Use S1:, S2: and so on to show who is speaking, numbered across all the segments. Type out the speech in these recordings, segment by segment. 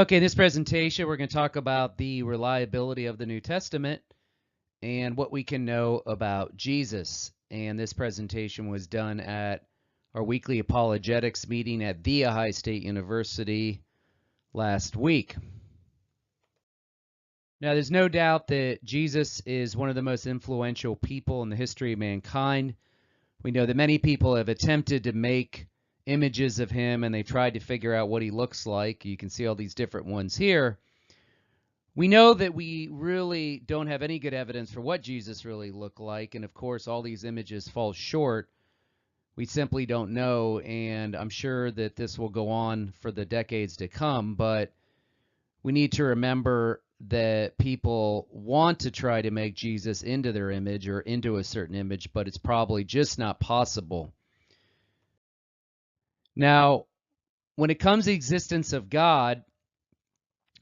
S1: Okay, in this presentation, we're going to talk about the reliability of the New Testament and what we can know about Jesus. And this presentation was done at our weekly apologetics meeting at The Ohio State University last week. Now, there's no doubt that Jesus is one of the most influential people in the history of mankind. We know that many people have attempted to make images of him and they tried to figure out what he looks like. You can see all these different ones here. We know that we really don't have any good evidence for what Jesus really looked like, and of course all these images fall short. We simply don't know, and I'm sure that this will go on for the decades to come, but we need to remember that people want to try to make Jesus into their image or into a certain image, but it's probably just not possible. Now, when it comes to the existence of God,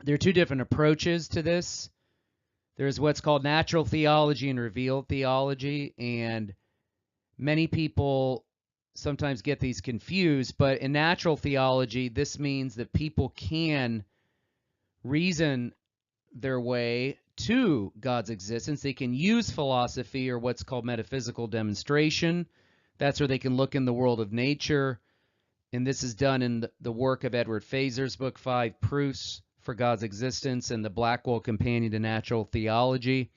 S1: there are two different approaches to this. There's what's called natural theology and revealed theology, and many people sometimes get these confused, but in natural theology, this means that people can reason their way to God's existence. They can use philosophy or what's called metaphysical demonstration. That's where they can look in the world of nature, and this is done in the work of Edward Feser's book, 5 Proofs for God's Existence, and the Blackwell Companion to Natural Theology.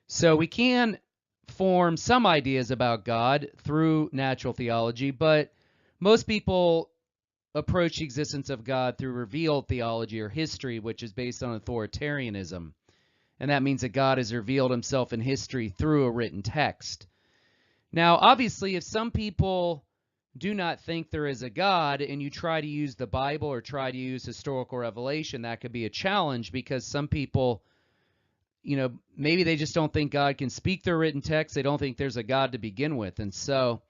S1: So we can form some ideas about God through natural theology, but most people approach the existence of God through revealed theology or history, which is based on authoritarianism. And that means that God has revealed himself in history through a written text. Now, obviously, if some people do not think there is a God and you try to use the Bible or try to use historical revelation, that could be a challenge, because some people, maybe they just don't think God can speak through written text. They don't think there's a God to begin with. And so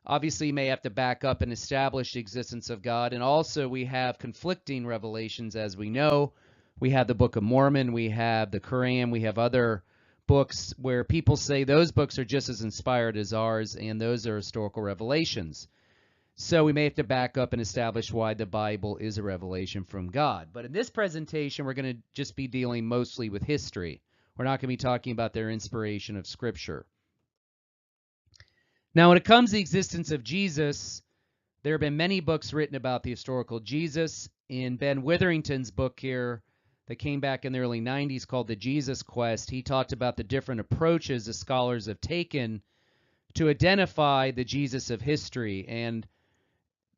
S1: obviously you may have to back up and establish the existence of God. And also we have conflicting revelations, as we know. We have the Book of Mormon, we have the Quran, we have other books where people say those books are just as inspired as ours, and those are historical revelations. So we may have to back up and establish why the Bible is a revelation from God. But in this presentation, we're going to just be dealing mostly with history. We're not going to be talking about their inspiration of Scripture. Now, when it comes to the existence of Jesus, there have been many books written about the historical Jesus. In Ben Witherington's book here that came back in the early 90s called The Jesus Quest, he talked about the different approaches the scholars have taken to identify the Jesus of history. And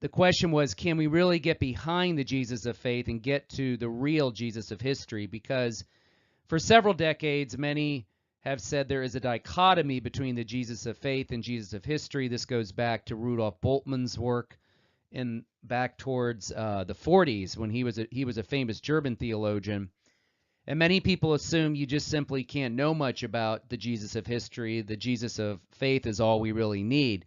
S1: the question was, can we really get behind the Jesus of faith and get to the real Jesus of history? Because for several decades, many have said there is a dichotomy between the Jesus of faith and Jesus of history. This goes back to Rudolf Bultmann's work and back towards the 40s, when he was a famous German theologian. And many people assume you just simply can't know much about the Jesus of history. The Jesus of faith is all we really need.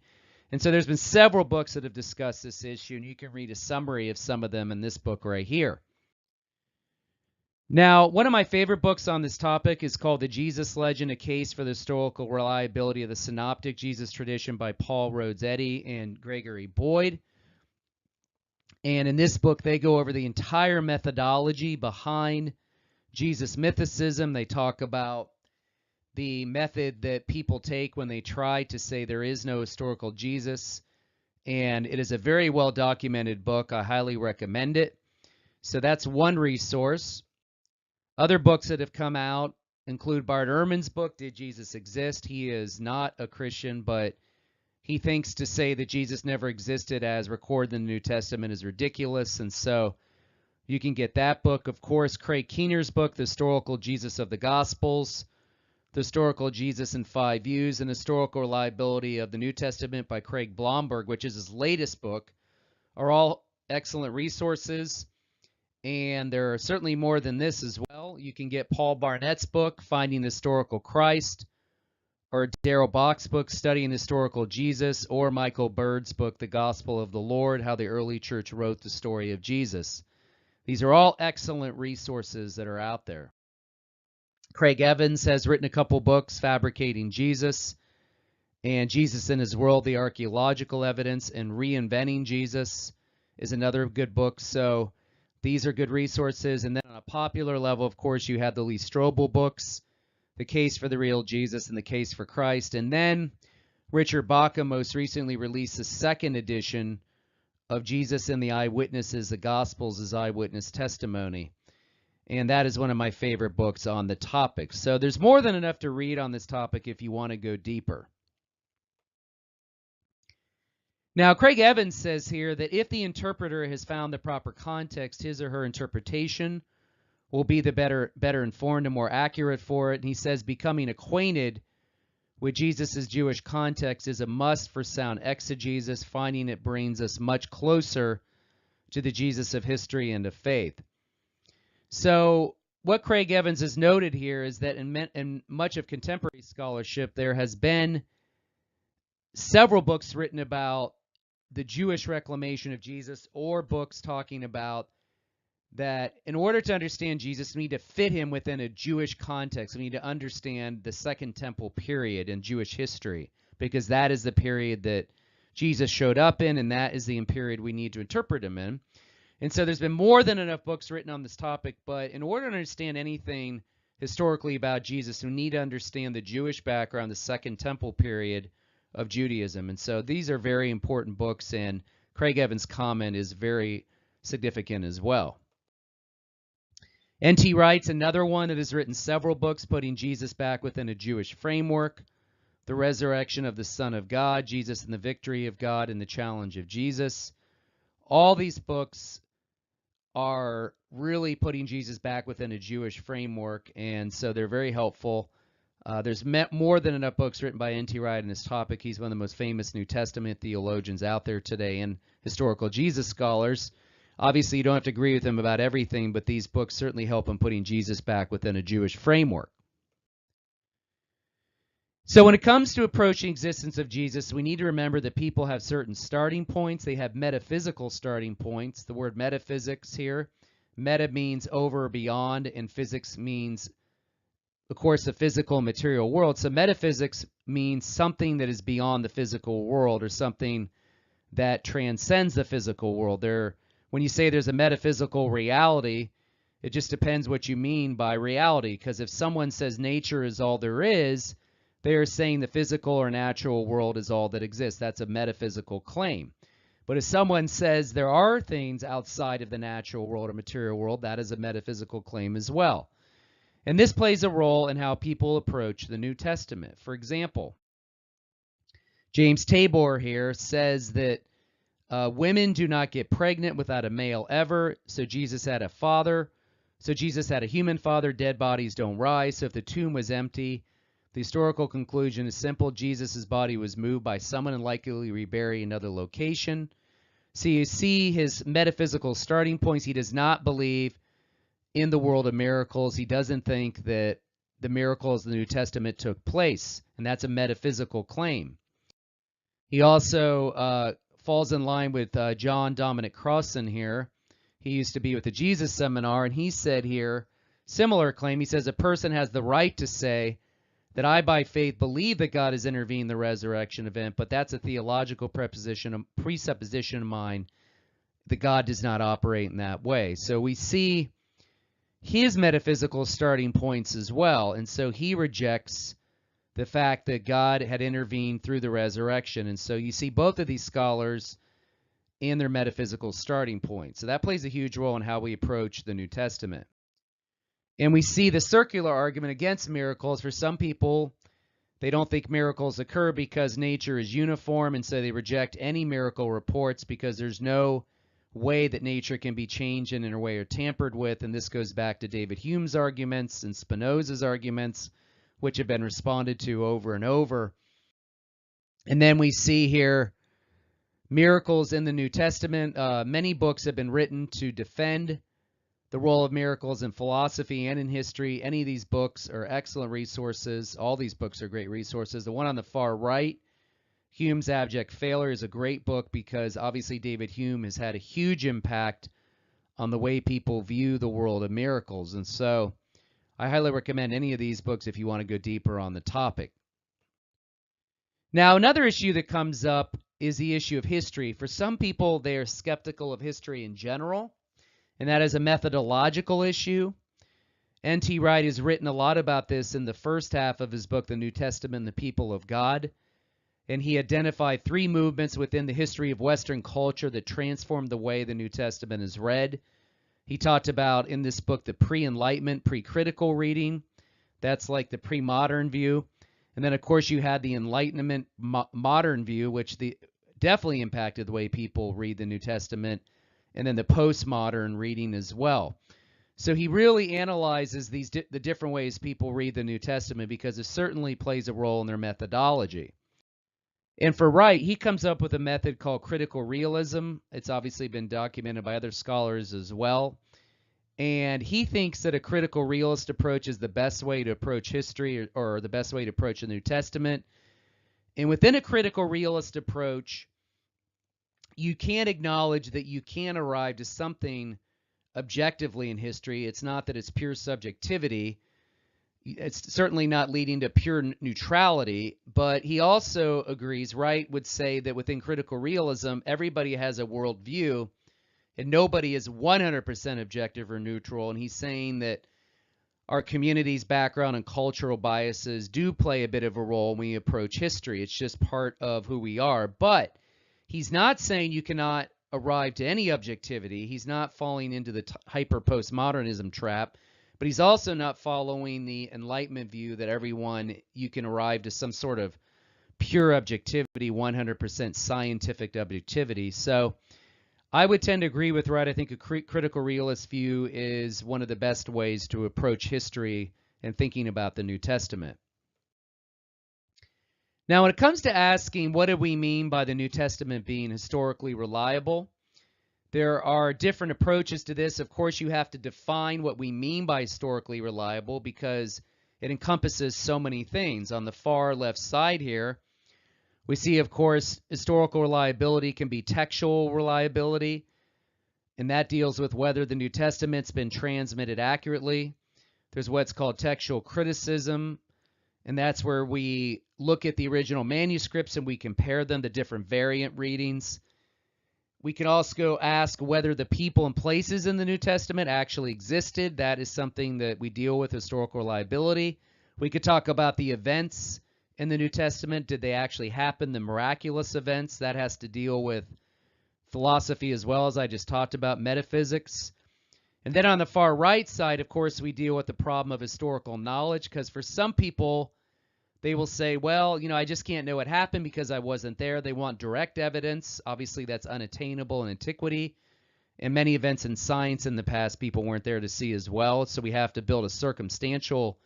S1: And so there's been several books that have discussed this issue, and you can read a summary of some of them in this book right here. Now, one of my favorite books on this topic is called The Jesus Legend, A Case for the Historical Reliability of the Synoptic Jesus Tradition by Paul Rhodes Eddy and Gregory Boyd. And in this book, they go over the entire methodology behind Jesus mythicism. They talk about the method that people take when they try to say there is no historical Jesus. And it is a very well documented book. I highly recommend it. So that's one resource. Other books that have come out include Bart Ehrman's book, Did Jesus Exist? He is not a Christian, but he thinks to say that Jesus never existed as recorded in the New Testament is ridiculous. And so you can get that book. Of course, Craig Keener's book, The Historical Jesus of the Gospels, The Historical Jesus in 5 Views, and Historical Reliability of the New Testament by Craig Blomberg, which is his latest book, are all excellent resources. And there are certainly more than this as well. You can get Paul Barnett's book, Finding the Historical Christ, or Darrell Bock's book, Studying Historical Jesus, or Michael Bird's book, The Gospel of the Lord, How the Early Church Wrote the Story of Jesus. These are all excellent resources that are out there. Craig Evans has written a couple books, Fabricating Jesus, and Jesus in His World, The Archaeological Evidence, and Reinventing Jesus is another good book. So These are good resources. And then on a popular level, of course, you have the Lee Strobel books, The Case for the Real Jesus and The Case for Christ. And then Richard Bauckham most recently released the second edition of Jesus and the Eyewitnesses, the Gospels as Eyewitness Testimony. And that is one of my favorite books on the topic. So there's more than enough to read on this topic if you want to go deeper. Now, Craig Evans says here that if the interpreter has found the proper context, his or her interpretation will be the better informed and more accurate for it. And he says becoming acquainted with Jesus' Jewish context is a must for sound exegesis, finding it brings us much closer to the Jesus of history and of faith. So what Craig Evans has noted here is that in much of contemporary scholarship, there has been several books written about the Jewish reclamation of Jesus, or books talking about that in order to understand Jesus, we need to fit him within a Jewish context. We need to understand the Second Temple period in Jewish history, because that is the period that Jesus showed up in, and that is the period we need to interpret him in. And so there's been more than enough books written on this topic, but in order to understand anything historically about Jesus, we need to understand the Jewish background, the Second Temple period of Judaism. And so these are very important books, and Craig Evans' comment is very significant as well. N.T. Wright's another one that has written several books putting Jesus back within a Jewish framework. The Resurrection of the Son of God, Jesus and the Victory of God, and the Challenge of Jesus. All these books are really putting Jesus back within a Jewish framework, and so they're very helpful. There's more than enough books written by N.T. Wright on this topic. He's one of the most famous New Testament theologians out there today and historical Jesus scholars. Obviously, you don't have to agree with him about everything, but these books certainly help in putting Jesus back within a Jewish framework. So when it comes to approaching existence of Jesus, we need to remember that people have certain starting points. They have metaphysical starting points. The word metaphysics here, meta means over or beyond, and physics means, of course, the physical and material world. So metaphysics means something that is beyond the physical world, or something that transcends the physical world. When you say there's a metaphysical reality, it just depends what you mean by reality, because if someone says nature is all there is, they are saying the physical or natural world is all that exists. That's a metaphysical claim. But if someone says there are things outside of the natural world or material world, that is a metaphysical claim as well. And this plays a role in how people approach the New Testament. For example, James Tabor here says that women do not get pregnant without a male ever. So Jesus had a father. So Jesus had a human father. Dead bodies don't rise. So if the tomb was empty, the historical conclusion is simple. Jesus' body was moved by someone and likely reburied in another location. So you see his metaphysical starting points. He does not believe in the world of miracles. He doesn't think that the miracles of the New Testament took place, and that's a metaphysical claim. He also falls in line with John Dominic Crossan here. He used to be with the Jesus Seminar, and he said here, similar claim, he says a person has the right to say that I by faith believe that God has intervened in the resurrection event, but that's a theological presupposition of mine that God does not operate in that way. So we see his metaphysical starting points as well, and so he rejects the fact that God had intervened through the resurrection. And so you see both of these scholars in their metaphysical starting points. So that plays a huge role in how we approach the New Testament. And we see the circular argument against miracles. For some people, they don't think miracles occur because nature is uniform, and so they reject any miracle reports because there's no way that nature can be changed in a way or tampered with. And this goes back to David Hume's arguments and Spinoza's arguments, which have been responded to over and over. And then we see here miracles in the New Testament. Many books have been written to defend the role of miracles in philosophy and in history. Any of these books are excellent resources. All these books are great resources. The one on the far right, Hume's Abject Failure, is a great book because obviously David Hume has had a huge impact on the way people view the world of miracles. And so I highly recommend any of these books if you want to go deeper on the topic. Now, another issue that comes up is the issue of history. For some people, they are skeptical of history in general, and that is a methodological issue. N.T. Wright has written a lot about this in the first half of his book, The New Testament and the People of God. And he identified 3 movements within the history of Western culture that transformed the way the New Testament is read. He talked about in this book the pre-Enlightenment, pre-critical reading. That's like the pre-modern view. And then, of course, you had the Enlightenment modern view, which definitely impacted the way people read the New Testament, and then the postmodern reading as well. So he really analyzes the different ways people read the New Testament because it certainly plays a role in their methodology. And for Wright, he comes up with a method called critical realism. It's obviously been documented by other scholars as well. And he thinks that a critical realist approach is the best way to approach history, or the best way to approach the New Testament. And within a critical realist approach, you can't acknowledge that you can arrive to something objectively in history. It's not that it's pure subjectivity. It's certainly not leading to pure neutrality, but he also agrees, Wright would say that within critical realism, everybody has a worldview and nobody is 100% objective or neutral. And he's saying that our community's background and cultural biases do play a bit of a role when we approach history. It's just part of who we are. But he's not saying you cannot arrive to any objectivity. He's not falling into the hyper-postmodernism trap. But he's also not following the Enlightenment view that you can arrive to some sort of pure objectivity, 100% scientific objectivity. So I would tend to agree with Wright. I think a critical realist view is one of the best ways to approach history and thinking about the New Testament. Now, when it comes to asking what do we mean by the New Testament being historically reliable, there are different approaches to this. Of course, you have to define what we mean by historically reliable because it encompasses so many things. On the far left side here, we see, of course, historical reliability can be textual reliability, and that deals with whether the New Testament's been transmitted accurately. There's what's called textual criticism, and that's where we look at the original manuscripts and we compare them to different variant readings. We can also ask whether the people and places in the New Testament actually existed. That is something that we deal with, historical reliability. We could talk about the events in the New Testament. Did they actually happen, the miraculous events? That has to deal with philosophy as well, as I just talked about, metaphysics. And then on the far right side, of course, we deal with the problem of historical knowledge, because for some people, they will say, well, I just can't know what happened because I wasn't there. They want direct evidence. Obviously, that's unattainable in antiquity. And many events in science in the past, people weren't there to see as well. So we have to build a circumstantial,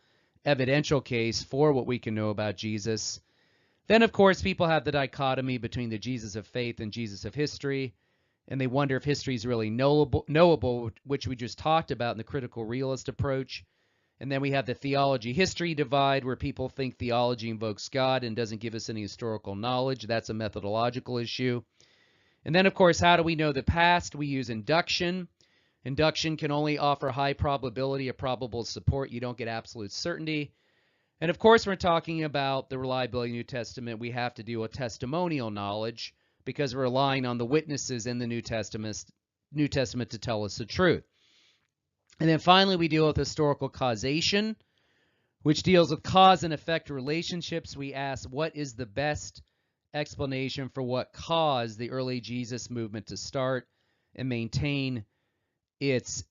S1: evidential case for what we can know about Jesus. Then, of course, people have the dichotomy between the Jesus of faith and Jesus of history. And they wonder if history is really knowable, which we just talked about in the critical realist approach. And then we have the theology-history divide, where people think theology invokes God and doesn't give us any historical knowledge. That's a methodological issue. And then, of course, how do we know the past? We use induction. Induction can only offer high probability of probable support. You don't get absolute certainty. And, of course, when we're talking about the reliability of the New Testament, we have to deal with testimonial knowledge because we're relying on the witnesses in the New Testament to tell us the truth. And then finally, we deal with historical causation, which deals with cause and effect relationships. We ask, what is the best explanation for what caused the early Jesus movement to start and maintain its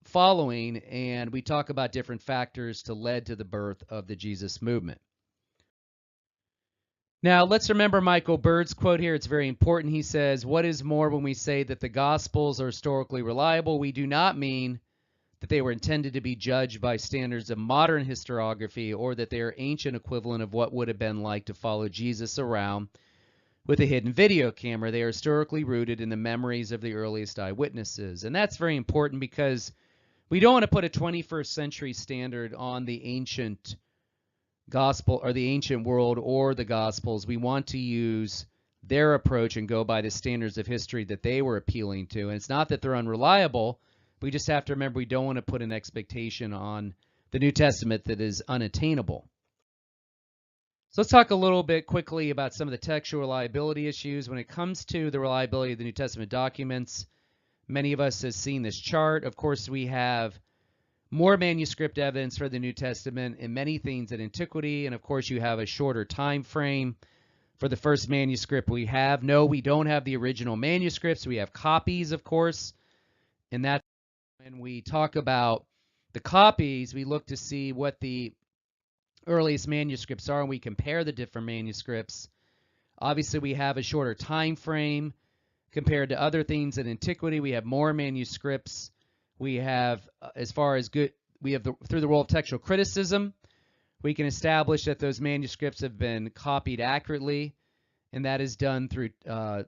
S1: following? And we talk about different factors that led to the birth of the Jesus movement. Now, let's remember Michael Bird's quote here. It's very important. He says, what is more, when we say that the Gospels are historically reliable, we do not mean that they were intended to be judged by standards of modern historiography, or that they are ancient equivalent of what would have been like to follow Jesus around with a hidden video camera. They are historically rooted in the memories of the earliest eyewitnesses. And that's very important because we don't want to put a 21st century standard on the ancient gospel or the ancient world or the Gospels. We want to use their approach and go by the standards of history that they were appealing to. And it's not that they're unreliable. We just have to remember we don't want to put an expectation on the New Testament that is unattainable. So let's talk a little bit quickly about some of the textual reliability issues. When it comes to the reliability of the New Testament documents, Many of us have seen this chart. Of course, we have more manuscript evidence for the New Testament in many things in antiquity, and of course you have a shorter time frame for the first manuscript we have. No, we don't have the original manuscripts. We have copies, of course, and that's when we talk about the copies, we look to see what the earliest manuscripts are, and we compare the different manuscripts. Obviously, we have a shorter time frame compared to other things in antiquity. We have more manuscripts. We have, as far as good, we have through the role of textual criticism, we can establish that those manuscripts have been copied accurately, and that is done through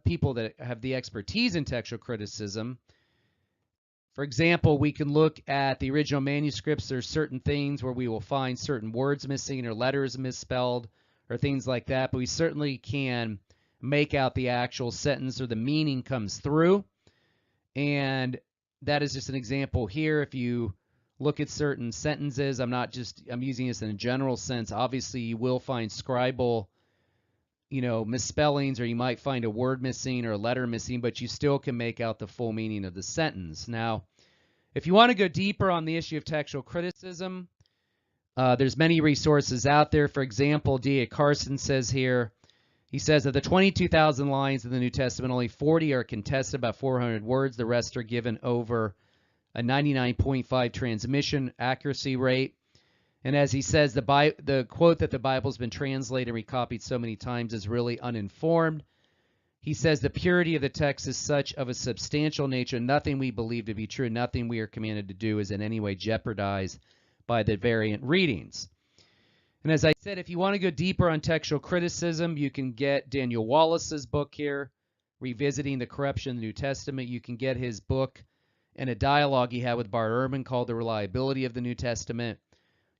S1: people that have the expertise in textual criticism. For example, we can look at the original manuscripts. There's certain things where we will find certain words missing or letters misspelled or things like that, but we certainly can make out the actual sentence or the meaning comes through. And that is just an example here. If you look at certain sentences, I'm using this in a general sense. Obviously, you will find scribal, misspellings, or you might find a word missing or a letter missing, but you still can make out the full meaning of the sentence. Now, if you want to go deeper on the issue of textual criticism, there's many resources out there. For example, D.A. Carson says here, he says of the 22,000 lines of the New Testament, only 40 are contested, about 400 words. The rest are given over a 99.5 transmission accuracy rate. And as he says, the quote that the Bible's been translated and recopied so many times is really uninformed. He says the purity of the text is such of a substantial nature, nothing we believe to be true, nothing we are commanded to do is in any way jeopardized by the variant readings. And as I said, if you want to go deeper on textual criticism, you can get Daniel Wallace's book here, Revisiting the Corruption of the New Testament. You can get his book and a dialogue he had with Bart Ehrman called The Reliability of the New Testament.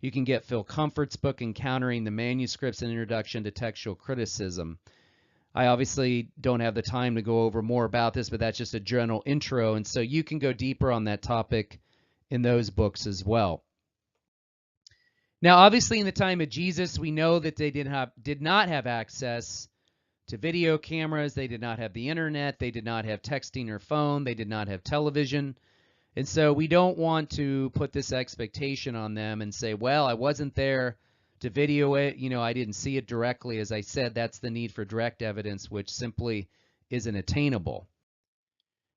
S1: You can get Phil Comfort's book, Encountering the Manuscripts, an Introduction to Textual Criticism. I obviously don't have the time to go over more about this, but that's just a general intro, and so you can go deeper on that topic in those books as well. Now, obviously, in the time of Jesus, we know that they did not have access to video cameras. They did not have the internet. They did not have texting or phone. They did not have television. And so we don't want to put this expectation on them and say, well, I wasn't there to video it. I didn't see it directly. As I said, that's the need for direct evidence, which simply isn't attainable.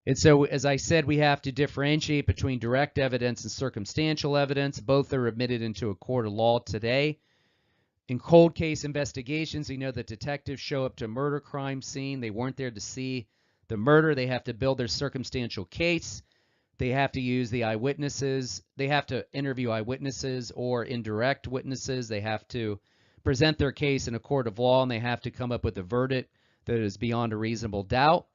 S1: And so, as I said, we have to differentiate between direct evidence and circumstantial evidence. Both are admitted into a court of law today. In cold case investigations, we know that detectives show up to a murder crime scene. They weren't there to see the murder. They have to build their circumstantial case. They have to use the eyewitnesses. They have to interview eyewitnesses or indirect witnesses. They have to present their case in a court of law, and they have to come up with a verdict that is beyond a reasonable doubt.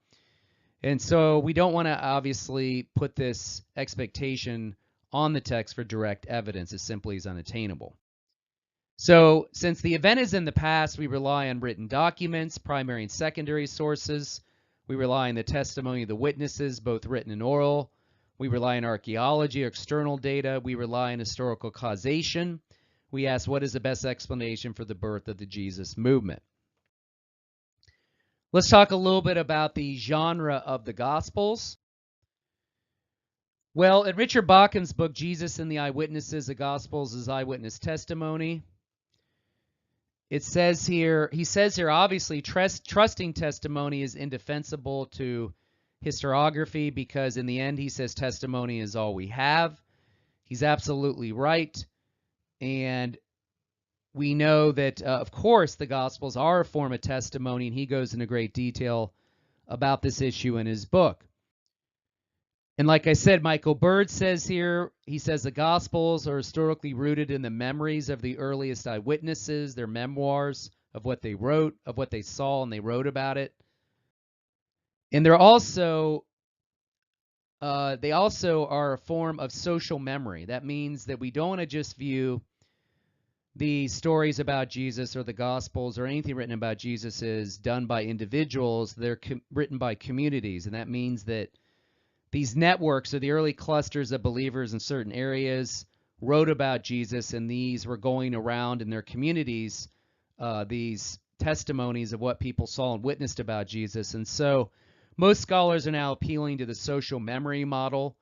S1: And so we don't want to obviously put this expectation on the text for direct evidence. It simply is unattainable. So since the event is in the past, we rely on written documents, primary and secondary sources. We rely on the testimony of the witnesses, both written and oral. We rely on archaeology or external data. We rely on historical causation. We ask, what is the best explanation for the birth of the Jesus movement? Let's talk a little bit about the genre of the Gospels. Well, in Richard Bauckham's book, Jesus and the Eyewitnesses, the Gospels is eyewitness testimony. It says here, obviously, trusting testimony is indefensible to historiography because in the end, he says testimony is all we have. He's absolutely right. And we know that, of course, the Gospels are a form of testimony, and he goes into great detail about this issue in his book. And like I said, Michael Bird says here, he says the Gospels are historically rooted in the memories of the earliest eyewitnesses, their memoirs of what they wrote, of what they saw, and they wrote about it. And they also are a form of social memory. That means that we don't want to just view the stories about Jesus or the Gospels or anything written about Jesus is done by individuals. They're written by communities, and that means that these networks or the early clusters of believers in certain areas wrote about Jesus, and these were going around in their communities, these testimonies of what people saw and witnessed about Jesus. And so Most scholars are now appealing to the social memory model,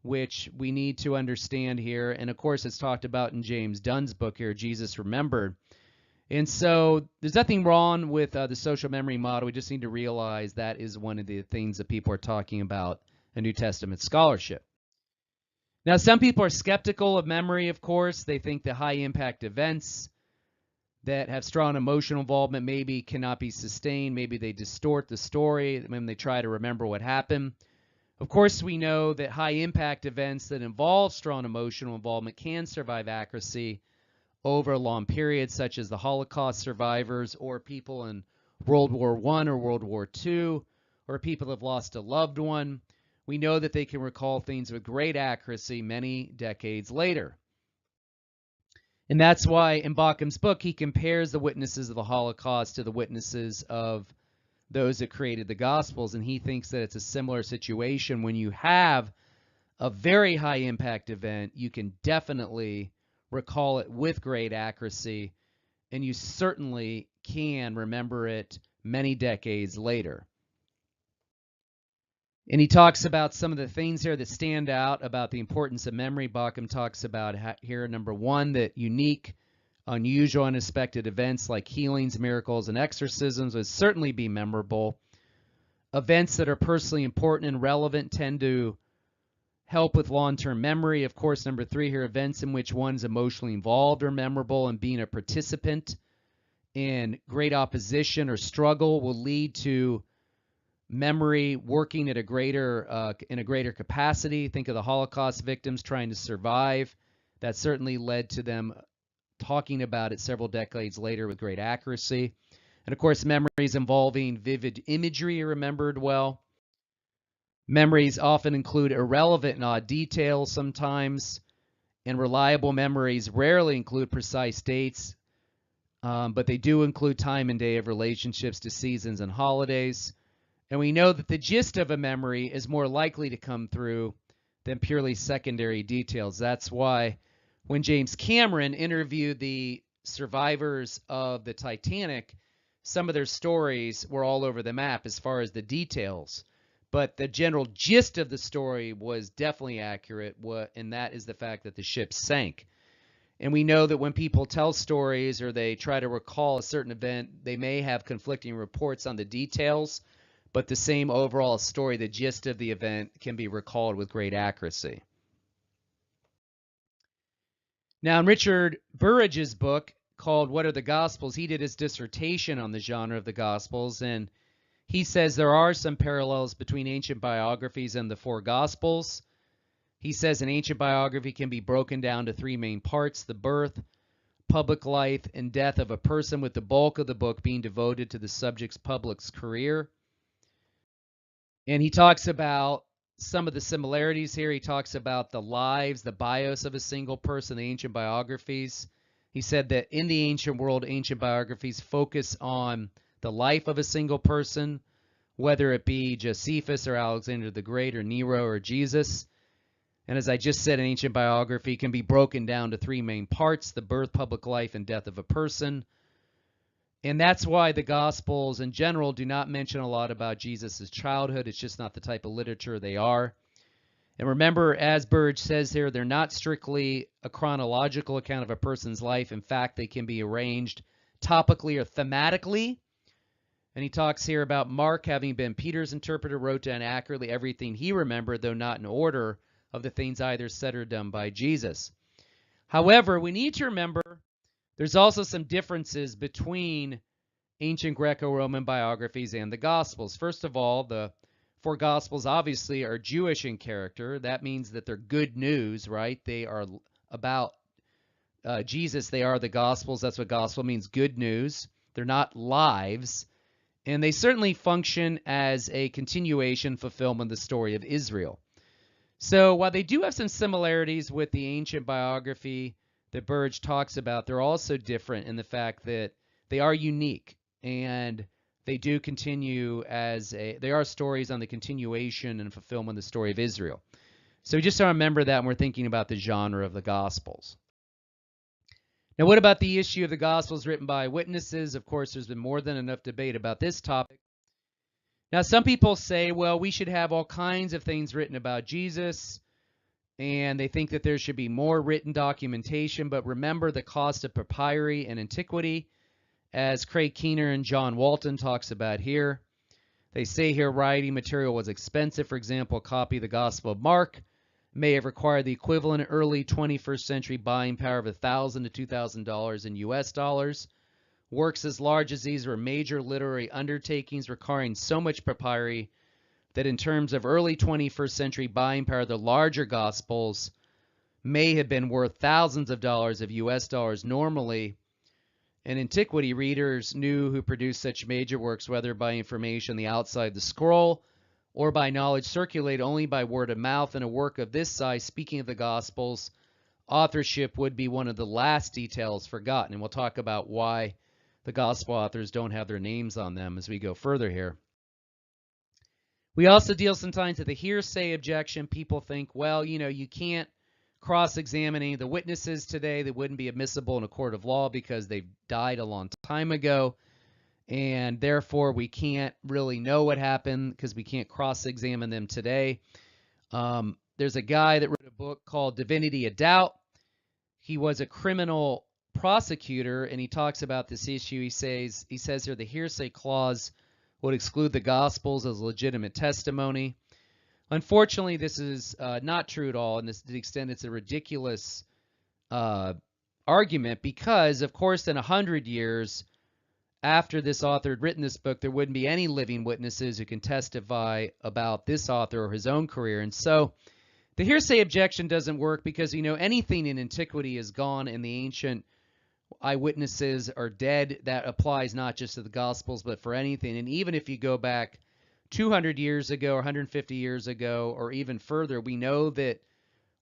S1: which we need to understand here. And of course, it's talked about in James Dunn's book here, Jesus Remembered. And so there's nothing wrong with the social memory model. We just need to realize that is one of the things that people are talking about in New Testament scholarship. Now, some people are skeptical of memory, of course. They think the high impact events that have strong emotional involvement maybe cannot be sustained. Maybe they distort the story when they try to remember what happened. Of course, we know that high impact events that involve strong emotional involvement can survive accuracy over long periods, such as the Holocaust survivors or people in World War I or World War II, or people have lost a loved one. We know that they can recall things with great accuracy many decades later. And that's why in Bauckham's book, he compares the witnesses of the Holocaust to the witnesses of those that created the Gospels. And he thinks that it's a similar situation. When you have a very high impact event, you can definitely recall it with great accuracy, and you certainly can remember it many decades later. And he talks about some of the things here that stand out about the importance of memory. Bauckham talks about here, number one, that unique, unusual, unexpected events like healings, miracles, and exorcisms would certainly be memorable. Events that are personally important and relevant tend to help with long-term memory. Of course, number three here, events in which one's emotionally involved are memorable, and being a participant in great opposition or struggle will lead to memory working at a greater in a greater capacity. Think of the Holocaust victims trying to survive. That certainly led to them talking about it several decades later with great accuracy. And of course, memories involving vivid imagery are remembered well. Memories often include irrelevant and odd details sometimes, and reliable memories rarely include precise dates, but they do include time and day of relationships to seasons and holidays. And we know that the gist of a memory is more likely to come through than purely secondary details. That's why when James Cameron interviewed the survivors of the Titanic, some of their stories were all over the map as far as the details. But the general gist of the story was definitely accurate, and that is the fact that the ship sank. And we know that when people tell stories or they try to recall a certain event, they may have conflicting reports on the details, but the same overall story, the gist of the event, can be recalled with great accuracy. Now, in Richard Burridge's book called What Are the Gospels, he did his dissertation on the genre of the Gospels, and he says there are some parallels between ancient biographies and the four Gospels. He says an ancient biography can be broken down to three main parts: the birth, public life, and death of a person, with the bulk of the book being devoted to the subject's public career. And he talks about some of the similarities here. He talks about the lives, the bios of a single person, the ancient biographies. He said that in the ancient world, ancient biographies focus on the life of a single person, whether it be Josephus or Alexander the Great or Nero or Jesus. And as I just said, an ancient biography can be broken down to three main parts: the birth, public life, and death of a person. And that's why the Gospels in general do not mention a lot about Jesus' childhood. It's just not the type of literature they are. And remember, as Burridge says here, they're not strictly a chronological account of a person's life. In fact, they can be arranged topically or thematically. And he talks here about Mark, having been Peter's interpreter, wrote down accurately everything he remembered, though not in order of the things either said or done by Jesus. However, we need to remember there's also some differences between ancient Greco-Roman biographies and the Gospels. First of all, the four Gospels obviously are Jewish in character. That means that they're good news, right? They are about Jesus. They are the Gospels. That's what gospel means, good news. They're not lives. And they certainly function as a continuation, fulfillment of the story of Israel. So while they do have some similarities with the ancient biography that Burridge talks about, they're also different in the fact that they are unique, and they do continue they are stories on the continuation and fulfillment of the story of Israel. So we just want to remember that when we're thinking about the genre of the Gospels. Now, what about the issue of the Gospels written by witnesses? Of course, there's been more than enough debate about this topic. Now, some people say, well, we should have all kinds of things written about Jesus, and they think that there should be more written documentation. But remember the cost of papyri and antiquity, as Craig Keener and John Walton talks about here. They say here writing material was expensive. For example, a copy of the Gospel of Mark may have required the equivalent early 21st century buying power of $1,000 to $2,000 in US dollars. Works as large as these were major literary undertakings requiring so much papyri that in terms of early 21st century buying power, the larger Gospels may have been worth thousands of dollars of US dollars normally. In antiquity, readers knew who produced such major works, whether by information on the outside of the scroll or by knowledge circulated only by word of mouth. In a work of this size, speaking of the Gospels, authorship would be one of the last details forgotten. And we'll talk about why the Gospel authors don't have their names on them as we go further here. We also deal sometimes with the hearsay objection. People think, well, you can't cross-examine any of the witnesses today. They wouldn't be admissible in a court of law because they've died a long time ago. And therefore, we can't really know what happened because we can't cross-examine them today. There's a guy that wrote a book called Divinity of Doubt. He was a criminal prosecutor, and he talks about this issue. He says here the hearsay clause would exclude the Gospels as legitimate testimony. Unfortunately, this is not true at all, and to the extent it's a ridiculous argument, because, of course, in 100 years after this author had written this book, there wouldn't be any living witnesses who can testify about this author or his own career. And so the hearsay objection doesn't work because, anything in antiquity is gone and the ancient eyewitnesses are dead. That applies not just to the Gospels, but for anything. And even if you go back 200 years ago or 150 years ago or even further, we know that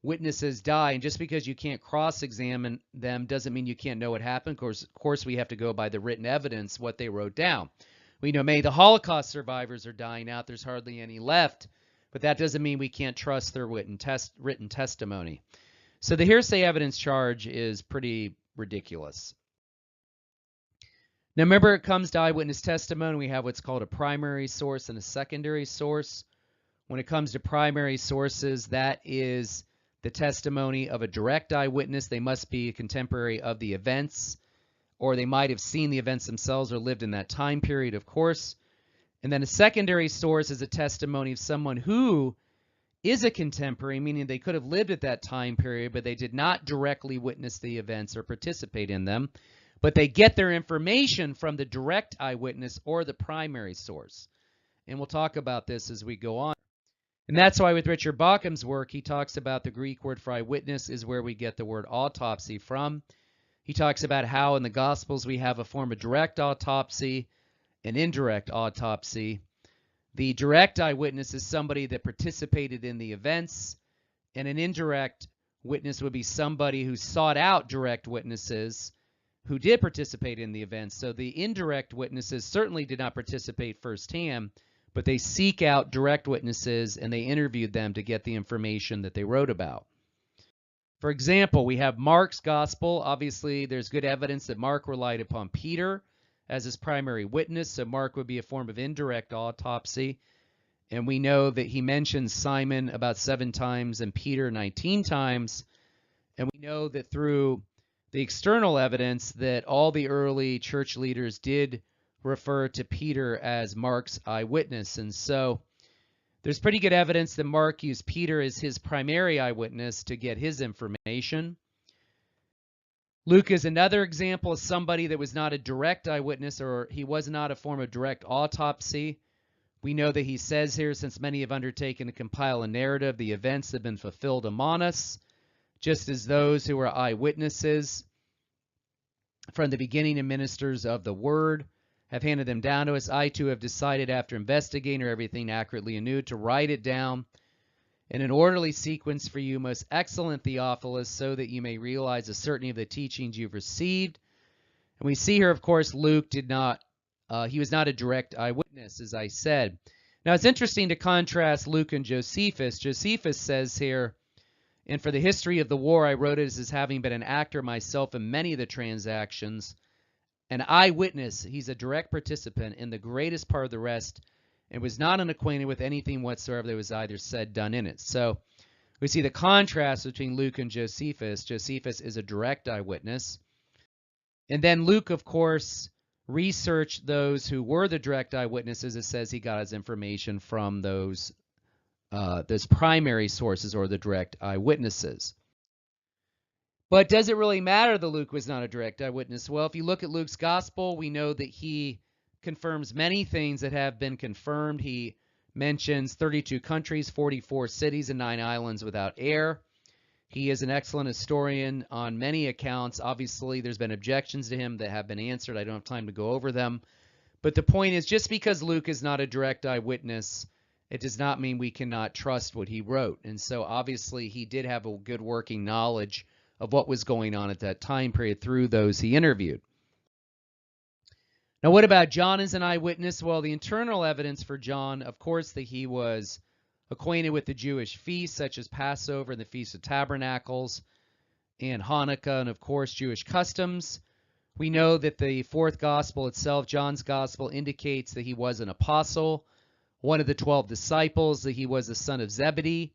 S1: witnesses die, and just because you can't cross-examine them doesn't mean you can't know what happened. Of course, we have to go by the written evidence, what they wrote down. We know many of the Holocaust survivors are dying out. There's hardly any left, but that doesn't mean we can't trust their written testimony. So the hearsay evidence charge is pretty ridiculous. Now remember, it comes to eyewitness testimony. We have what's called a primary source and a secondary source. When it comes to primary sources, that is the testimony of a direct eyewitness. They must be a contemporary of the events, or they might have seen the events themselves or lived in that time period, of course. And then a secondary source is a testimony of someone who is a contemporary, meaning they could have lived at that time period, but they did not directly witness the events or participate in them. But they get their information from the direct eyewitness or the primary source. And we'll talk about this as we go on. And that's why with Richard Bauckham's work, he talks about the Greek word for eyewitness is where we get the word autopsy from. He talks about how in the Gospels we have a form of direct autopsy and indirect autopsy. The direct eyewitness is somebody that participated in the events, and an indirect witness would be somebody who sought out direct witnesses who did participate in the events. So the indirect witnesses certainly did not participate firsthand, but they seek out direct witnesses and they interviewed them to get the information that they wrote about. For example, we have Mark's gospel. Obviously, there's good evidence that Mark relied upon Peter as his primary witness, so Mark would be a form of indirect autopsy. And we know that he mentions Simon about 7 times and Peter 19 times. And we know that through the external evidence that all the early church leaders did refer to Peter as Mark's eyewitness. And so there's pretty good evidence that Mark used Peter as his primary eyewitness to get his information. Luke is another example of somebody that was not a direct eyewitness, or he was not a form of direct autopsy. We know that he says here, since many have undertaken to compile a narrative, the events have been fulfilled among us, just as those who were eyewitnesses from the beginning and ministers of the word have handed them down to us. I too have decided, after investigating everything accurately anew, to write it down in an orderly sequence for you, most excellent Theophilus, so that you may realize the certainty of the teachings you've received. And we see here, of course, Luke did not, he was not a direct eyewitness, as I said. Now, it's interesting to contrast Luke and Josephus. Josephus says here, and for the history of the war, I wrote it as having been an actor myself in many of the transactions. An eyewitness, he's a direct participant in the greatest part of the rest, and was not unacquainted with anything whatsoever that was either said, done in it. So we see the contrast between Luke and Josephus. Josephus is a direct eyewitness. And then Luke, of course, researched those who were the direct eyewitnesses. It says he got his information from those primary sources, or the direct eyewitnesses. But does it really matter that Luke was not a direct eyewitness? Well, if you look at Luke's gospel, we know that he confirms many things that have been confirmed. He mentions 32 countries, 44 cities, and 9 islands without air. He is an excellent historian on many accounts. Obviously, there's been objections to him that have been answered. I don't have time to go over them. But the point is, just because Luke is not a direct eyewitness, it does not mean we cannot trust what he wrote. And so obviously he did have a good working knowledge of what was going on at that time period through those he interviewed. Now, what about John as an eyewitness? Well, the internal evidence for John, of course, that he was acquainted with the Jewish feasts, such as Passover and the Feast of Tabernacles and Hanukkah, and of course, Jewish customs. We know that the fourth gospel itself, John's gospel, indicates that he was an apostle, one of the 12 disciples, that he was the son of Zebedee,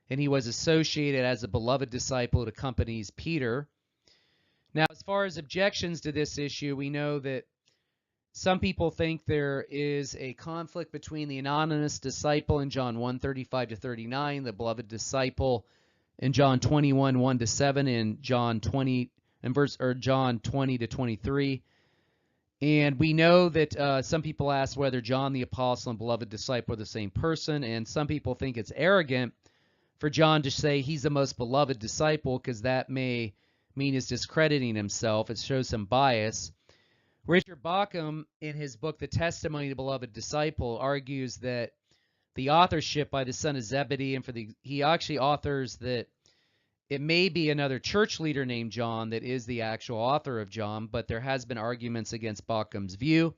S1: and he was associated as a beloved disciple that accompanies Peter. Now, as far as objections to this issue, we know that some people think there is a conflict between the anonymous disciple in John 1:35-39, the beloved disciple in John 21, 1-7, and John 20 John 20-23. And we know that some people ask whether John the apostle and beloved disciple are the same person, and some people think it's arrogant for John to say he's the most beloved disciple, because that may mean he's discrediting himself. It shows some bias. Richard Bauckham, in his book, The Testimony of the Beloved Disciple, argues that the authorship by the son of Zebedee, and he actually authors that it may be another church leader named John that is the actual author of John, but there has been arguments against Bauckham's view.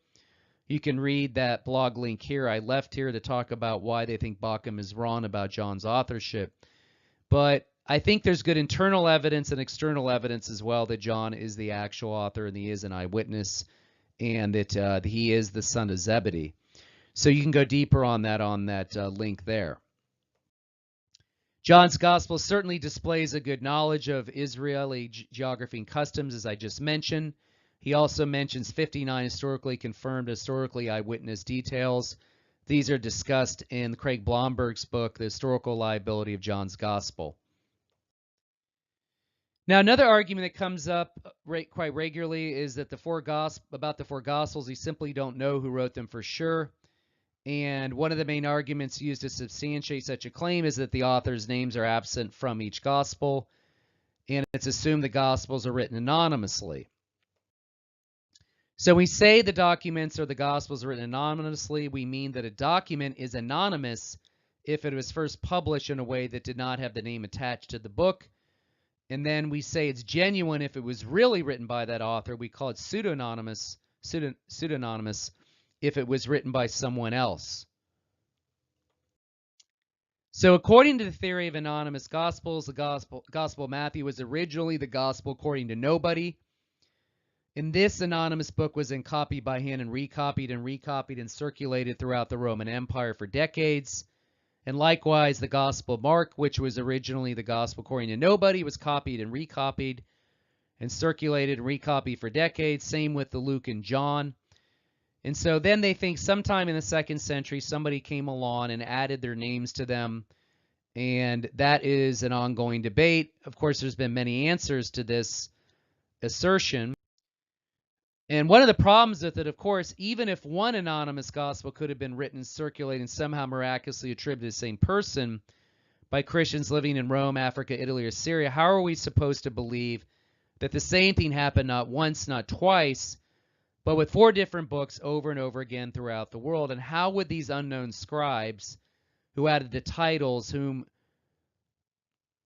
S1: You can read that blog link here. I left here to talk about why they think Bauckham is wrong about John's authorship. But I think there's good internal evidence and external evidence as well that John is the actual author and he is an eyewitness, and that he is the son of Zebedee. So you can go deeper on that link there. John's gospel certainly displays a good knowledge of Israeli geography and customs, as I just mentioned. He also mentions 59 historically confirmed, historically eyewitness details. These are discussed in Craig Blomberg's book, The Historical Liability of John's Gospel. Now, another argument that comes up quite regularly is that about the four Gospels, we simply don't know who wrote them for sure. And one of the main arguments used to substantiate such a claim is that the authors' names are absent from each Gospel, and it's assumed the Gospels are written anonymously. So we say the documents or the Gospels are written anonymously. We mean that a document is anonymous if it was first published in a way that did not have the name attached to the book. And then we say it's genuine if it was really written by that author. We call it pseudonymous if it was written by someone else. So according to the theory of anonymous gospels, the Gospel of Matthew was originally the gospel according to nobody. And this anonymous book was then copied by hand and recopied and circulated throughout the Roman Empire for decades. And likewise, the Gospel of Mark, which was originally the gospel according to nobody, was copied and recopied and circulated and recopied for decades. Same with the Luke and John. And so then they think sometime in the 2nd century, somebody came along and added their names to them. And that is an ongoing debate. Of course, there's been many answers to this assertion. And one of the problems with it, of course, even if one anonymous gospel could have been written, circulated, and somehow miraculously attributed to the same person by Christians living in Rome, Africa, Italy, or Syria, how are we supposed to believe that the same thing happened not once, not twice, but with 4 different books over and over again throughout the world? And how would these unknown scribes who added the titles,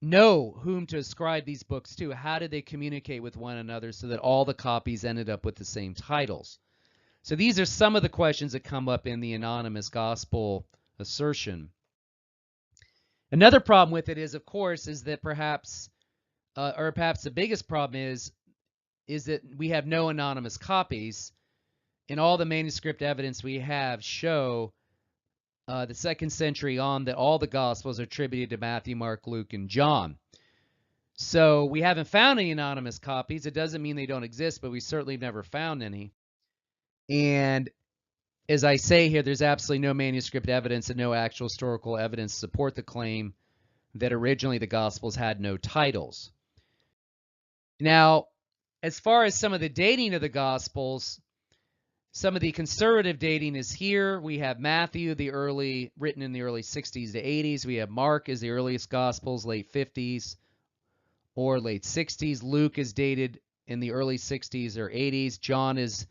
S1: know whom to ascribe these books to? How did they communicate with one another so that all the copies ended up with the same titles? So these are some of the questions that come up in the anonymous gospel assertion. Another problem with it is, of course, is that perhaps the biggest problem is that we have no anonymous copies, and all the manuscript evidence we have show the 2nd century on, that all the Gospels are attributed to Matthew, Mark, Luke, and John. So we haven't found any anonymous copies. It doesn't mean they don't exist, but we certainly have never found any. And as I say here, there's absolutely no manuscript evidence and no actual historical evidence to support the claim that originally the Gospels had no titles. Now, as far as some of the dating of the Gospels, some of the conservative dating is here. We have Matthew, written in the early 60s to 80s. We have Mark as the earliest Gospels, late 50s or late 60s. Luke is dated in the early 60s or 80s. John is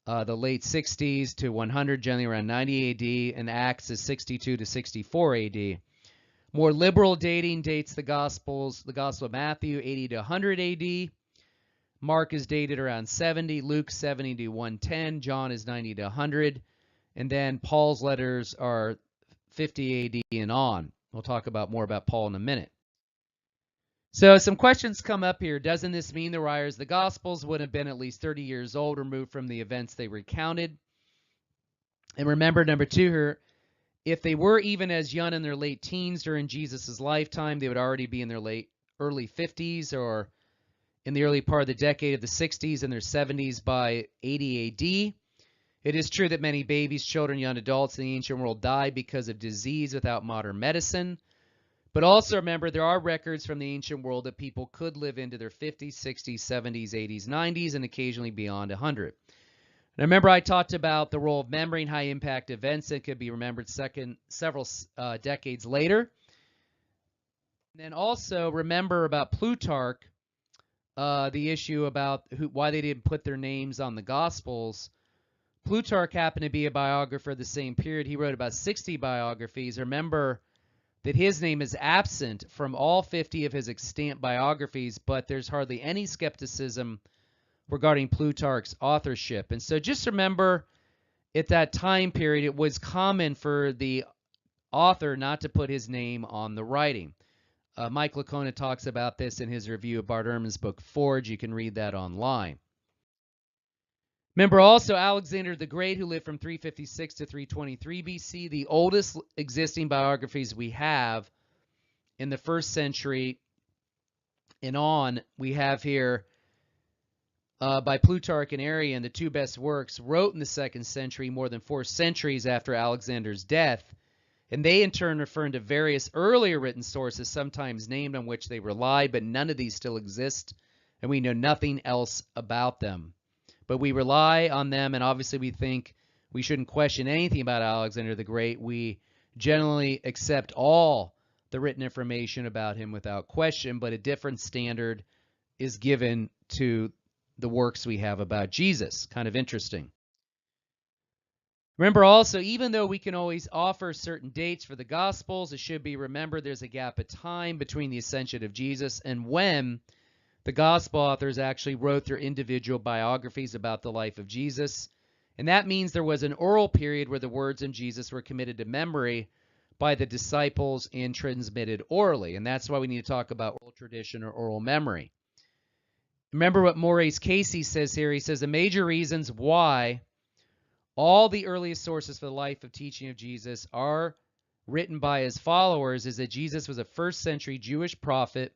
S1: the late 60s to 100, generally around 90 AD, and Acts is 62 to 64 AD. More liberal dating dates the Gospel of Matthew 80 to 100 AD. Mark is dated around 70, Luke 70 to 110, John is 90 to 100, and then Paul's letters are 50 AD and on. We'll talk more about Paul in a minute. So some questions come up here. Doesn't this mean the writers of the Gospels would have been at least 30 years old, removed from the events they recounted? And remember, number 2 here, if they were even as young in their late teens during Jesus' lifetime, they would already be in their early 50s or in the early part of the decade of the 60s and their 70s by 80 AD. It is true that many babies, children, young adults in the ancient world died because of disease without modern medicine. But also remember, there are records from the ancient world that people could live into their 50s, 60s, 70s, 80s, 90s, and occasionally beyond 100. Now remember, I talked about the role of memory and high impact events that could be remembered several decades later. And then also remember about Plutarch, the issue about why they didn't put their names on the Gospels. Plutarch happened to be a biographer of the same period. He wrote about 60 biographies. Remember that his name is absent from all 50 of his extant biographies, but there's hardly any skepticism regarding Plutarch's authorship. And so just remember, at that time period, it was common for the author not to put his name on the writing. Mike Licona talks about this in his review of Bart Ehrman's book, Forge. You can read that online. Remember also Alexander the Great, who lived from 356 to 323 BC. The oldest existing biographies we have in the 1st century and on, we have here by Plutarch and Arrian, the 2 best works, wrote in the 2nd century, more than 4 centuries after Alexander's death. And they in turn refer to various earlier written sources, sometimes named, on which they relied, but none of these still exist, and we know nothing else about them. But we rely on them, and obviously we think we shouldn't question anything about Alexander the Great. We generally accept all the written information about him without question, but a different standard is given to the works we have about Jesus. Kind of interesting. Remember also, even though we can always offer certain dates for the Gospels, it should be remembered there's a gap of time between the ascension of Jesus and when the Gospel authors actually wrote their individual biographies about the life of Jesus. And that means there was an oral period where the words of Jesus were committed to memory by the disciples and transmitted orally. And that's why we need to talk about oral tradition or oral memory. Remember what Maurice Casey says here. He says the major reasons why all the earliest sources for the life of teaching of Jesus are written by his followers is that Jesus was a 1st century Jewish prophet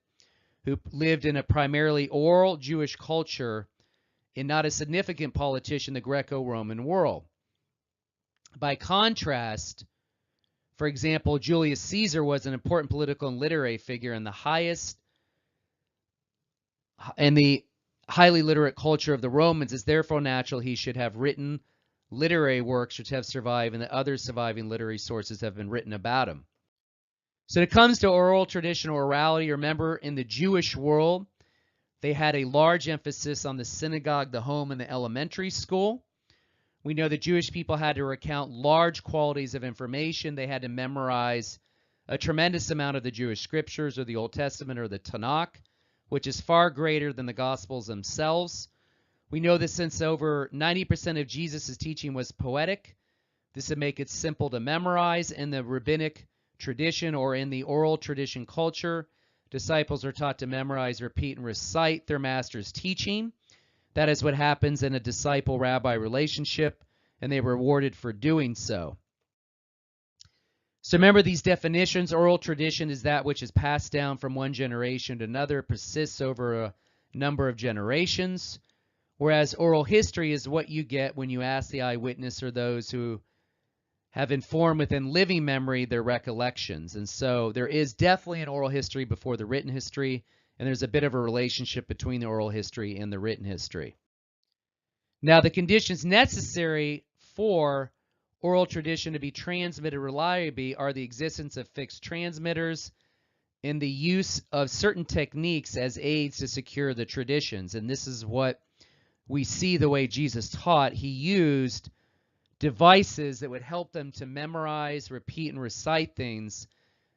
S1: who lived in a primarily oral Jewish culture and not a significant politician in the Greco-Roman world. By contrast, for example, Julius Caesar was an important political and literary figure in the highly literate culture of the Romans. It's therefore natural he should have written literary works which have survived, and the other surviving literary sources have been written about him. So when it comes to oral tradition or orality, remember in the Jewish world, they had a large emphasis on the synagogue, the home, and the elementary school. We know that Jewish people had to recount large quantities of information. They had to memorize a tremendous amount of the Jewish scriptures or the Old Testament or the Tanakh, which is far greater than the Gospels themselves. We know that since over 90% of Jesus' teaching was poetic, this would make it simple to memorize. In the rabbinic tradition or in the oral tradition culture, disciples are taught to memorize, repeat, and recite their master's teaching. That is what happens in a disciple-rabbi relationship, and they were rewarded for doing so. So remember these definitions. Oral tradition is that which is passed down from one generation to another, persists over a number of generations, whereas oral history is what you get when you ask the eyewitness or those who have informed within living memory their recollections. And so there is definitely an oral history before the written history, and there's a bit of a relationship between the oral history and the written history. Now, the conditions necessary for oral tradition to be transmitted reliably are the existence of fixed transmitters and the use of certain techniques as aids to secure the traditions. And this is what we see the way Jesus taught. He used devices that would help them to memorize, repeat, and recite things.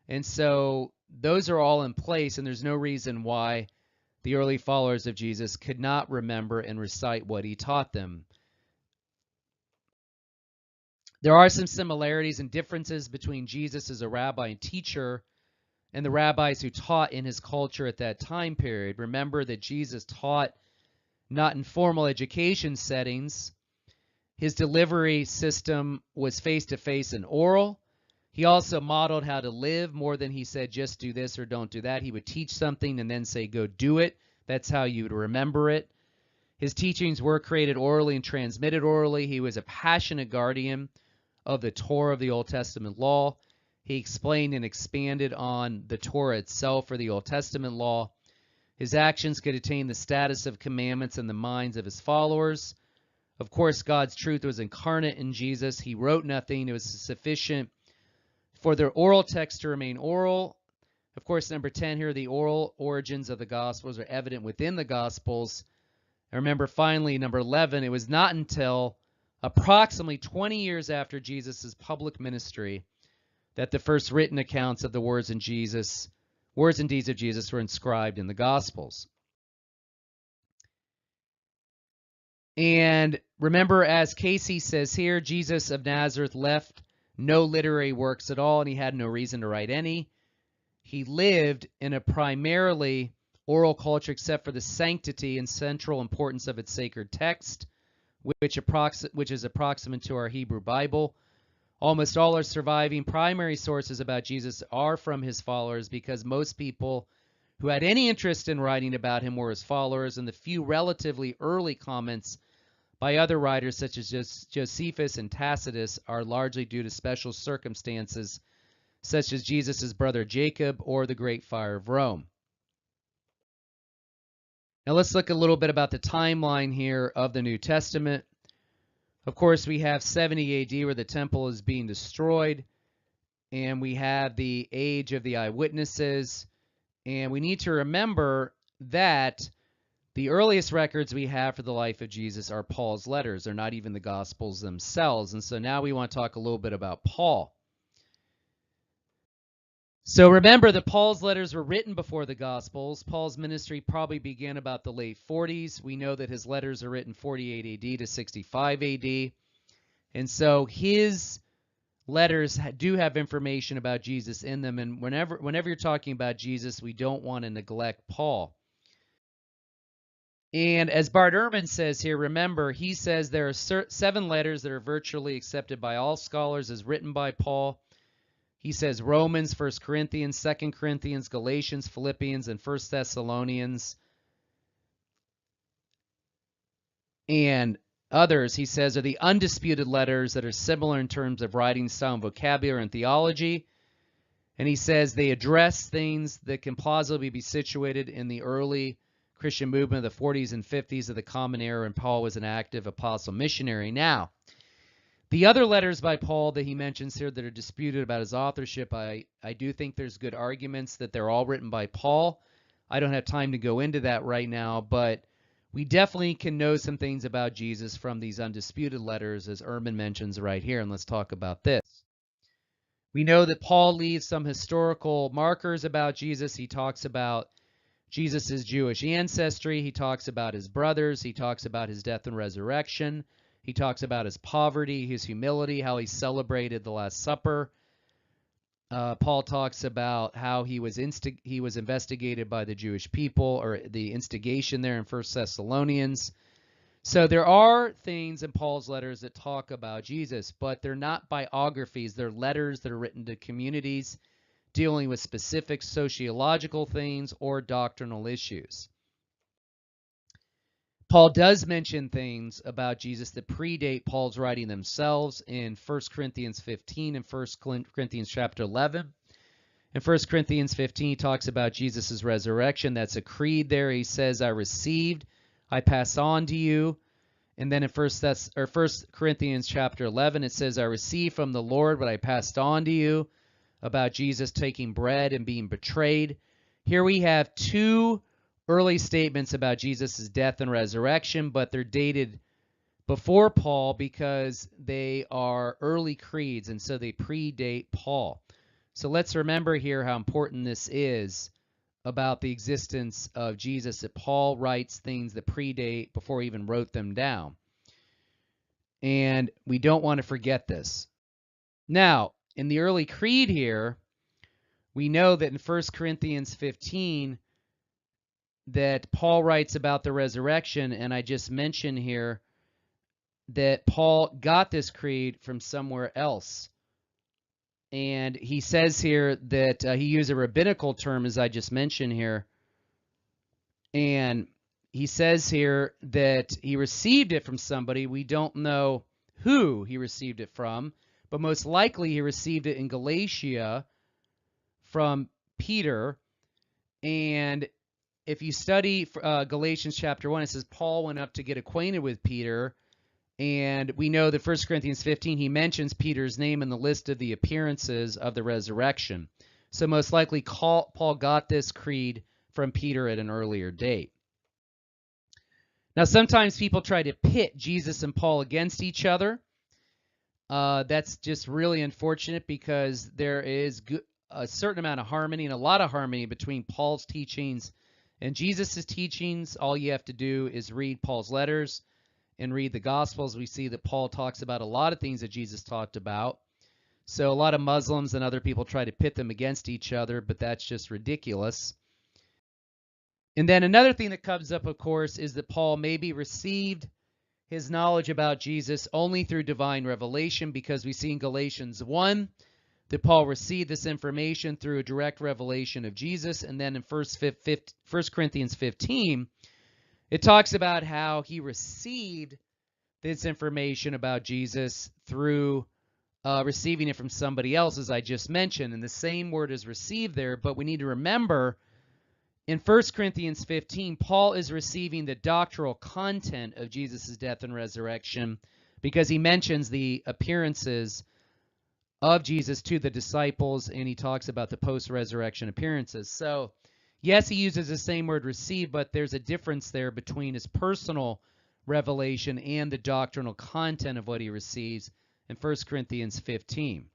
S1: And so those are all in place, and there's no reason why the early followers of Jesus could not remember and recite what he taught them. There are some similarities and differences between Jesus as a rabbi and teacher and the rabbis who taught in his culture at that time period. Remember that Jesus taught not in formal education settings. His delivery system was face-to-face and oral. He also modeled how to live more than he said, just do this or don't do that. He would teach something and then say, go do it. That's how you would remember it. His teachings were created orally and transmitted orally. He was a passionate guardian of the Torah of the Old Testament law. He explained and expanded on the Torah itself or the Old Testament law. His actions could attain the status of commandments in the minds of his followers. Of course, God's truth was incarnate in Jesus. He wrote nothing. It was sufficient for their oral text to remain oral. Of course, number 10 here, the oral origins of the Gospels are evident within the Gospels. And remember, finally, number 11, it was not until approximately 20 years after Jesus' public ministry that the first written accounts of the words and deeds of Jesus were inscribed in the Gospels. And remember, as Casey says here, Jesus of Nazareth left no literary works at all, and he had no reason to write any. He lived in a primarily oral culture except for the sanctity and central importance of its sacred text, which is approximate to our Hebrew Bible. Almost all our surviving primary sources about Jesus are from his followers, because most people who had any interest in writing about him were his followers, and the few relatively early comments by other writers such as Josephus and Tacitus are largely due to special circumstances such as Jesus' brother Jacob or the Great Fire of Rome. Now let's look a little bit about the timeline here of the New Testament. Of course, we have 70 AD where the temple is being destroyed, and we have the age of the eyewitnesses, and we need to remember that the earliest records we have for the life of Jesus are Paul's letters. They're not even the Gospels themselves. And so now we want to talk a little bit about Paul. So remember that Paul's letters were written before the Gospels. Paul's ministry probably began about the late 40s. We know that his letters are written 48 AD to 65 AD. And so his letters do have information about Jesus in them. And whenever you're talking about Jesus, we don't want to neglect Paul. And as Bart Ehrman says here, remember, he says there are 7 letters that are virtually accepted by all scholars as written by Paul. He says Romans, 1 Corinthians, 2 Corinthians, Galatians, Philippians, and 1 Thessalonians. And others, he says, are the undisputed letters that are similar in terms of writing style and vocabulary and theology. And he says they address things that can plausibly be situated in the early Christian movement of the 40s and 50s of the Common Era, and Paul was an active apostle missionary. Now, the other letters by Paul that he mentions here that are disputed about his authorship, I do think there's good arguments that they're all written by Paul. I don't have time to go into that right now, but we definitely can know some things about Jesus from these undisputed letters, as Ehrman mentions right here, and let's talk about this. We know that Paul leaves some historical markers about Jesus. He talks about Jesus' Jewish ancestry. He talks about his brothers. He talks about his death and resurrection. He talks about his poverty, his humility, how he celebrated the Last Supper. Paul talks about how he was investigated by the Jewish people, or the instigation there in 1 Thessalonians. So there are things in Paul's letters that talk about Jesus, but they're not biographies. They're letters that are written to communities dealing with specific sociological things or doctrinal issues. Paul does mention things about Jesus that predate Paul's writing themselves in 1 Corinthians 15 and 1 Corinthians chapter 11. In 1 Corinthians 15, he talks about Jesus' resurrection. That's a creed there. He says, I received, I pass on to you. And then in 1 Corinthians chapter 11, it says, I received from the Lord what I passed on to you, about Jesus taking bread and being betrayed. Here we have two early statements about Jesus' death and resurrection, but they're dated before Paul because they are early creeds, and so they predate Paul. So let's remember here how important this is about the existence of Jesus, that Paul writes things that predate before he even wrote them down. And we don't want to forget this. Now, in the early creed here, we know that in 1 Corinthians 15 that Paul writes about the resurrection, and I just mentioned here that Paul got this creed from somewhere else. And he says here that he used a rabbinical term, as I just mentioned here. And he says here that he received it from somebody. We don't know who he received it from, but most likely he received it in Galatia from Peter. And if you study Galatians chapter 1, it says Paul went up to get acquainted with Peter. And we know that 1 Corinthians 15, he mentions Peter's name in the list of the appearances of the resurrection. So most likely Paul got this creed from Peter at an earlier date. Now, sometimes people try to pit Jesus and Paul against each other. That's just really unfortunate because there is a certain amount of harmony and a lot of harmony between Paul's teachings and Jesus' teachings. All you have to do is read Paul's letters and read the Gospels. We see that Paul talks about a lot of things that Jesus talked about. So a lot of Muslims and other people try to pit them against each other, but that's just ridiculous. And then another thing that comes up, of course, is that Paul maybe received his knowledge about Jesus only through divine revelation, because we see in Galatians 1 that Paul received this information through a direct revelation of Jesus. And then in 1 Corinthians 15, it talks about how he received this information about Jesus through receiving it from somebody else, as I just mentioned. And the same word is received there, but we need to remember in 1 Corinthians 15, Paul is receiving the doctrinal content of Jesus' death and resurrection because he mentions the appearances of Jesus to the disciples, and he talks about the post-resurrection appearances. So, yes, he uses the same word receive, but there's a difference there between his personal revelation and the doctrinal content of what he receives in 1 Corinthians 15.